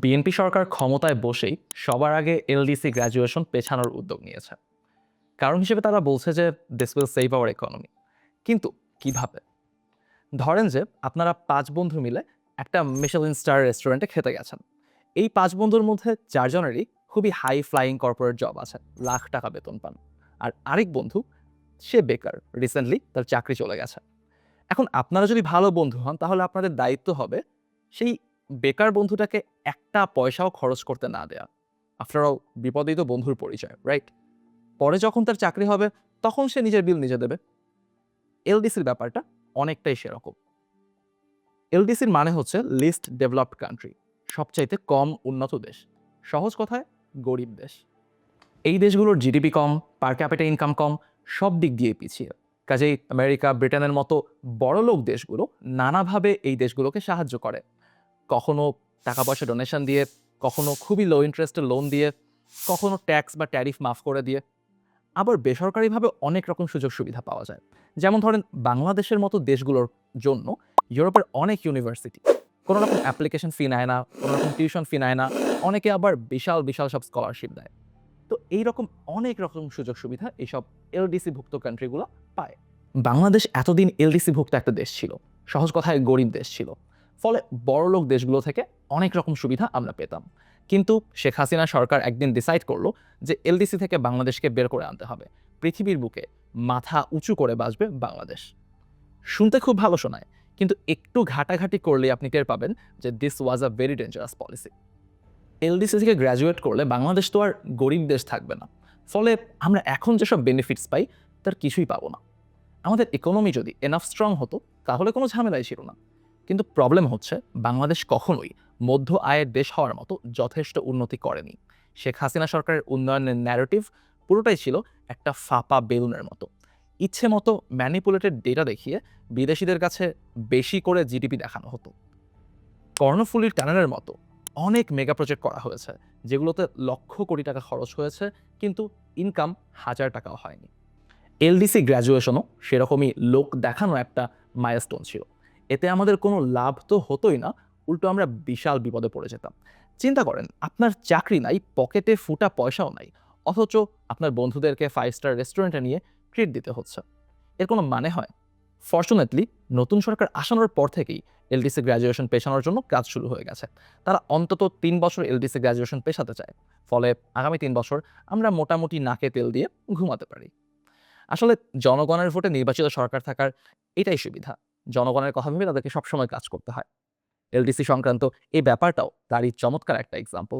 BNP সরকার ক্ষমতায় বসেই সবার আগে এলডিসি গ্র্যাজুয়েশন পেছানোর উদ্যোগ নিয়েছে। কারণ হিসেবে তারা বলছে যে this will save our economy. কিন্তু কিভাবে? ধরেন যে আপনারা ৫ বন্ধু মিলে একটা মিশেলিন স্টার রেস্টুরেন্টে খেতে গেছেন। এই ৫ বন্ধুর মধ্যে ৪ জনেরই খুবই হাই ফ্লাইং কর্পোরেট জব আছে, লাখ টাকা বেতন পান। আর আরেক বন্ধু, সে বেকার, রিসেন্টলি তার চাকরি চলে গেছে। এখন আপনারা যদি ভালো বন্ধু হন তাহলে আপনাদের দায়িত্ব হবে সেই বেকার বন্ধুটাকে একটা পয়সাও খরচ করতে না দেয়া। আফটার অল বিপদেই তো বন্ধুর পরিচয়, রাইট? পরে যখন তার চাকরি হবে তখন সে নিজের বিল নিজে দেবে। এলডিসির ব্যাপারটা অনেকটাই সেরকম। এলডিসির মানে হচ্ছে লিস্ট ডেভেলপড কান্ট্রি, সবচাইতে কম উন্নত দেশ। সহজ কথায় গরিব দেশ। এই দেশগুলোর জিডিপি কম, পার ক্যাপিটা ইনকাম কম, সব দিক দিয়ে পিছিয়ে। কাজেই আমেরিকা, ব্রিটেনের মতো বড়লোক দেশগুলো নানাভাবে এই দেশগুলোকে সাহায্য করে। কখনো টাকা পয়সা ডোনেশন দিয়ে, কখনো খুবই লো ইন্টারেস্টের লোন দিয়ে, কখনো ট্যাক্স বা ট্যারিফ মাফ করে দিয়ে। আবার বেসরকারিভাবে অনেক রকম সুযোগ সুবিধা পাওয়া যায়। যেমন ধরেন বাংলাদেশের মতো দেশগুলোর জন্য ইউরোপের অনেক ইউনিভার্সিটি কোনো রকম অ্যাপ্লিকেশন ফি নেয় না, কোনো রকম টিউশন ফি নেয় না। অনেকে আবার বিশাল বিশাল সব স্কলারশিপ দেয়। তো এইরকম অনেক রকম সুযোগ সুবিধা এইসব এলডিসি ভুক্ত কান্ট্রিগুলো পায়। বাংলাদেশ এতদিন এলডিসি ভুক্ত একটা দেশ ছিল, সহজ কথায় গরিব দেশ ছিল। ফলে বড়লোক দেশগুলো থেকে অনেক রকম সুবিধা আমরা পেতাম। কিন্তু শেখ হাসিনা সরকার একদিন ডিসাইড করলো যে এলডিসি থেকে বাংলাদেশকে বের করে আনতে হবে। পৃথিবীর বুকে মাথা উঁচু করে বাঁচবে বাংলাদেশ। শুনতে খুব ভালো শোনায়, কিন্তু একটু ঘাটাঘাটি করলেই আপনি টের পাবেন যে this was a very dangerous policy. LDC থেকে গ্র্যাজুয়েট করলে বাংলাদেশ তো আর গরিব দেশ থাকবে না। ফলে আমরা এখন যেসব বেনিফিটস পাই তার কিছুই পাবো না। আমাদের ইকোনমি যদি এনাফ স্ট্রং হতো তাহলে কোনো ঝামেলাই ছিল না। কিন্তু প্রবলেম হচ্ছে বাংলাদেশ কখনোই মধ্য আয়ের দেশ হওয়ার মতো যথেষ্ট উন্নতি করেনি। শেখ হাসিনা সরকারের উন্নয়নের ন্যারেটিভ পুরোটাই ছিল একটা ফাঁপা বেলুনের মতো। ইচ্ছে মতো ম্যানিপুলেটেড ডেটা দেখিয়ে বিদেশিদের কাছে বেশি করে জিডিপি দেখানো হতো। কর্ণফুলীর টানেলের মতো অনেক মেগা প্রজেক্ট করা হয়েছে, যেগুলোতে লক্ষ কোটি টাকা খরচ হয়েছে, কিন্তু ইনকাম হাজার টাকাও হয়নি। এলডিসি গ্র্যাজুয়েশনও সেরকমই লোক দেখানো একটা মাইলস্টোন ছিল। এতে আমাদের কোনো লাভ তো হতোই না, উল্টো আমরা বিশাল বিপদে পড়ে যেতাম। চিন্তা করেন, আপনার চাকরি নাই, পকেটে ফুটা পয়সাও নাই, অথচ আপনার বন্ধুদেরকে 5 স্টার রেস্টুরেন্টে নিয়ে ট্রিট দিতে হচ্ছে। এর কোনো মানে হয়? ফর্চুনেটলি নতুন সরকার আসানোর পর থেকেই এলডিসি গ্র্যাজুয়েশন পেছানোর জন্য কাজ শুরু হয়ে গেছে। তারা অন্তত ৩ বছর এলডিসি গ্র্যাজুয়েশন পেছাতে চায়। ফলে আগামী ৩ বছর আমরা মোটামুটি নাকে তেল দিয়ে ঘুমাতে পারি। আসলে জনগণের ভোটে নির্বাচিত সরকার থাকার এটাই সুবিধা। জনগণের কথা ভেবে তাদেরকে সবসময় কাজ করতে হয়। এলডিসি সংক্রান্ত এই ব্যাপারটাও তারই চমৎকার একটা এক্সাম্পল।